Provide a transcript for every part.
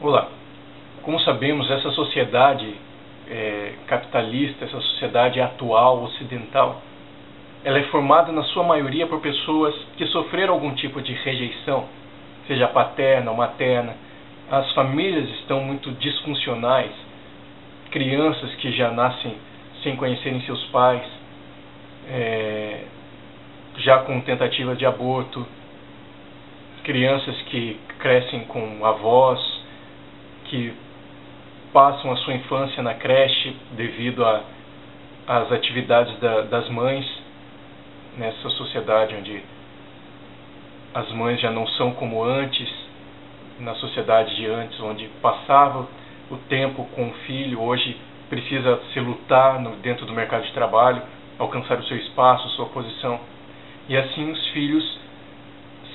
Olá, como sabemos, essa sociedade capitalista, essa sociedade atual, ocidental, ela é formada na sua maioria por pessoas que sofreram algum tipo de rejeição, seja paterna ou materna. As famílias estão muito disfuncionais, crianças que já nascem sem conhecerem seus pais, já com tentativa de aborto, crianças que crescem com avós, que passam a sua infância na creche devido às atividades das mães, nessa sociedade onde as mães já não são como antes, na sociedade de antes, onde passava o tempo com o filho, hoje precisa se lutar dentro do mercado de trabalho, alcançar o seu espaço, sua posição. E assim os filhos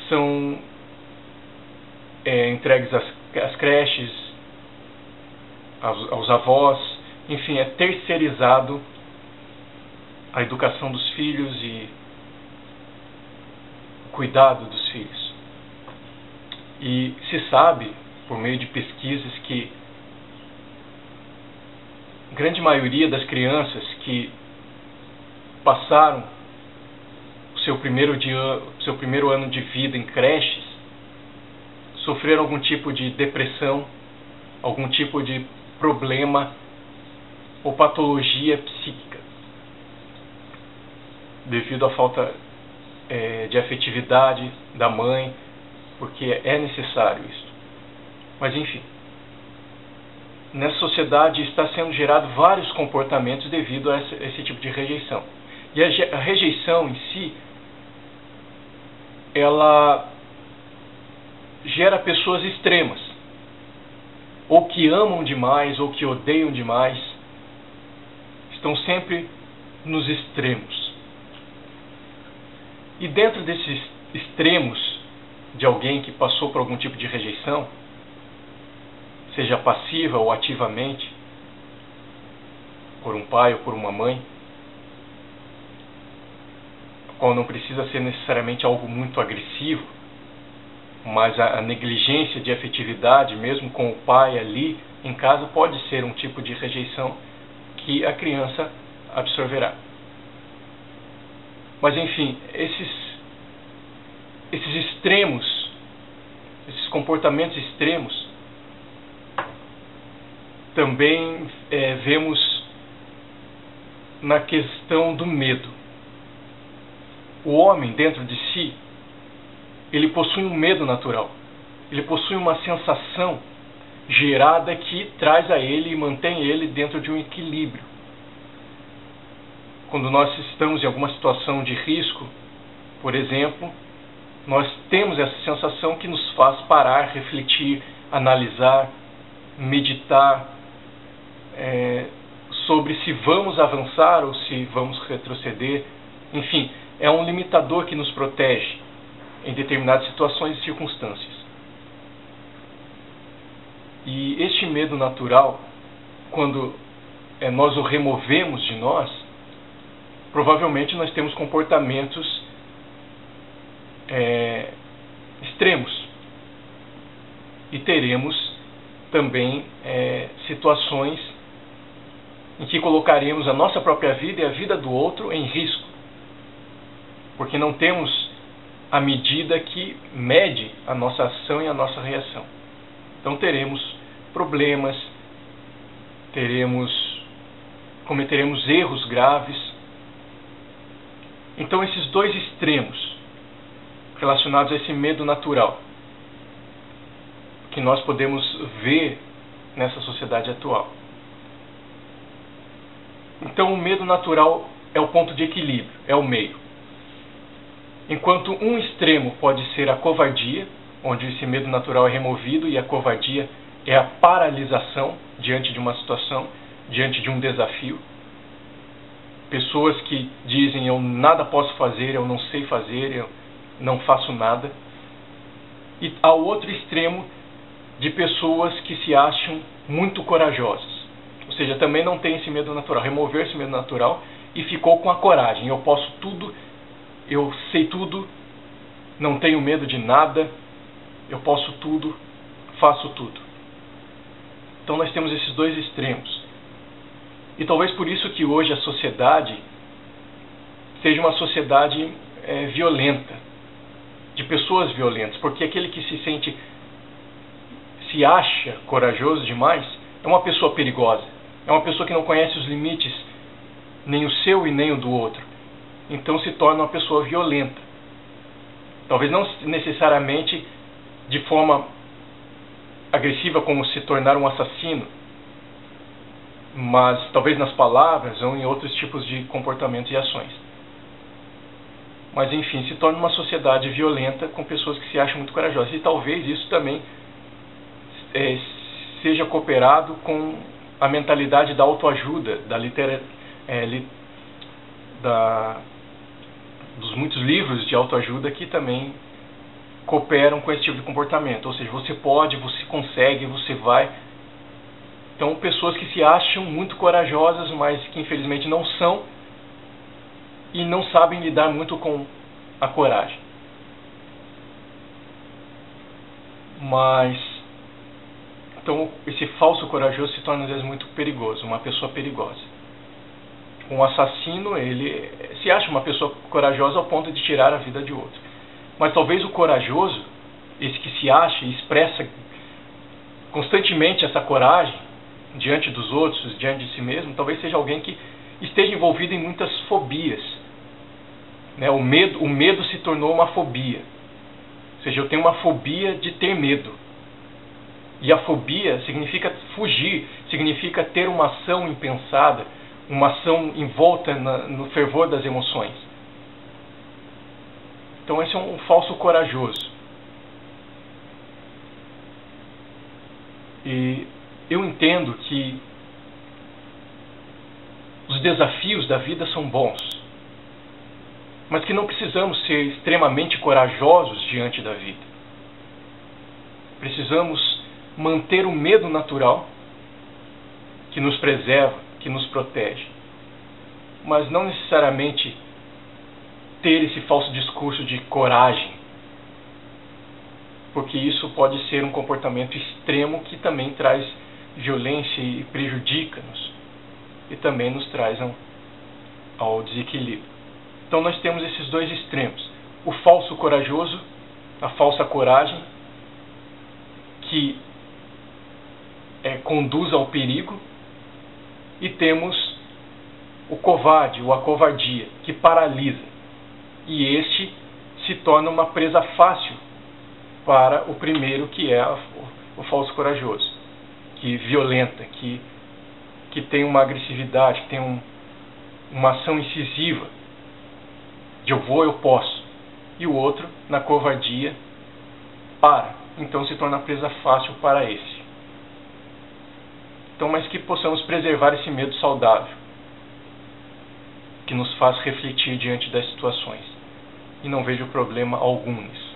são entregues às creches, aos avós, enfim, é terceirizado a educação dos filhos e o cuidado dos filhos. E se sabe, por meio de pesquisas, que a grande maioria das crianças que passaram o seu primeiro ano de vida em creches sofreram algum tipo de depressão, algum tipo de problema ou patologia psíquica devido à falta de afetividade da mãe, porque é necessário isso. Mas enfim, nessa sociedade está sendo gerado vários comportamentos devido a esse tipo de rejeição. E a rejeição em si, ela gera pessoas extremas, ou que amam demais, ou que odeiam demais, estão sempre nos extremos. E dentro desses extremos de alguém que passou por algum tipo de rejeição, seja passiva ou ativamente, por um pai ou por uma mãe, qual não precisa ser necessariamente algo muito agressivo, mas a negligência de afetividade, mesmo com o pai ali em casa, pode ser um tipo de rejeição que a criança absorverá. Mas enfim, esses extremos, esses comportamentos extremos, também vemos na questão do medo. O homem, dentro de si, ele possui um medo natural. Ele possui uma sensação gerada que traz a ele e mantém ele dentro de um equilíbrio. Quando nós estamos em alguma situação de risco, por exemplo, nós temos essa sensação que nos faz parar, refletir, analisar, meditar sobre se vamos avançar ou se vamos retroceder. Enfim, é um limitador que nos protege em determinadas situações e circunstâncias. E este medo natural, quando nós o removemos de nós, provavelmente nós temos comportamentos extremos. E teremos também situações em que colocaremos a nossa própria vida e a vida do outro em risco. Porque não temos a medida que mede a nossa ação e a nossa reação. Então teremos problemas, cometeremos erros graves. Então esses dois extremos relacionados a esse medo natural que nós podemos ver nessa sociedade atual. Então o medo natural é o ponto de equilíbrio, é o meio. Enquanto um extremo pode ser a covardia, onde esse medo natural é removido e a covardia é a paralisação diante de uma situação, diante de um desafio. Pessoas que dizem eu nada posso fazer, eu não sei fazer, eu não faço nada. E ao outro extremo de pessoas que se acham muito corajosas. Ou seja, também não tem esse medo natural, remover esse medo natural e ficou com a coragem. Eu posso tudo, eu sei tudo, não tenho medo de nada, eu posso tudo, faço tudo. Então nós temos esses dois extremos. E talvez por isso que hoje a sociedade seja uma sociedade violenta, de pessoas violentas, porque aquele que se acha corajoso demais, é uma pessoa perigosa, é uma pessoa que não conhece os limites, nem o seu e nem o do outro. Então se torna uma pessoa violenta. Talvez não necessariamente de forma agressiva como se tornar um assassino, mas talvez nas palavras ou em outros tipos de comportamentos e ações. Mas enfim, se torna uma sociedade violenta com pessoas que se acham muito corajosas. E talvez isso também seja cooperado com a mentalidade da autoajuda, dos muitos livros de autoajuda que também cooperam com esse tipo de comportamento. Ou seja, você pode, você consegue, você vai. Então, pessoas que se acham muito corajosas, mas que infelizmente não são e não sabem lidar muito com a coragem. Então, esse falso corajoso se torna às vezes muito perigoso, uma pessoa perigosa. Um assassino, ele se acha uma pessoa corajosa ao ponto de tirar a vida de outro. Mas talvez o corajoso, esse que se acha e expressa constantemente essa coragem diante dos outros, diante de si mesmo, talvez seja alguém que esteja envolvido em muitas fobias. O medo se tornou uma fobia. Ou seja, eu tenho uma fobia de ter medo. E a fobia significa fugir, significa ter uma ação impensada, uma ação envolta no fervor das emoções. Então esse é um falso corajoso. E eu entendo que os desafios da vida são bons, mas que não precisamos ser extremamente corajosos diante da vida. Precisamos manter o medo natural que nos preserva, que nos protege, mas não necessariamente ter esse falso discurso de coragem, porque isso pode ser um comportamento extremo que também traz violência e prejudica-nos e também nos traz ao desequilíbrio. Então nós temos esses dois extremos: o falso corajoso, a falsa coragem, que conduz ao perigo, e temos o covarde, ou a covardia, que paralisa, e este se torna uma presa fácil para o primeiro, que é o falso corajoso, que violenta, que tem uma agressividade, que tem uma ação incisiva, de eu vou, eu posso, e o outro, na covardia, então se torna presa fácil para esse. Então, mas que possamos preservar esse medo saudável, que nos faz refletir diante das situações, e não vejo problema algum nisso.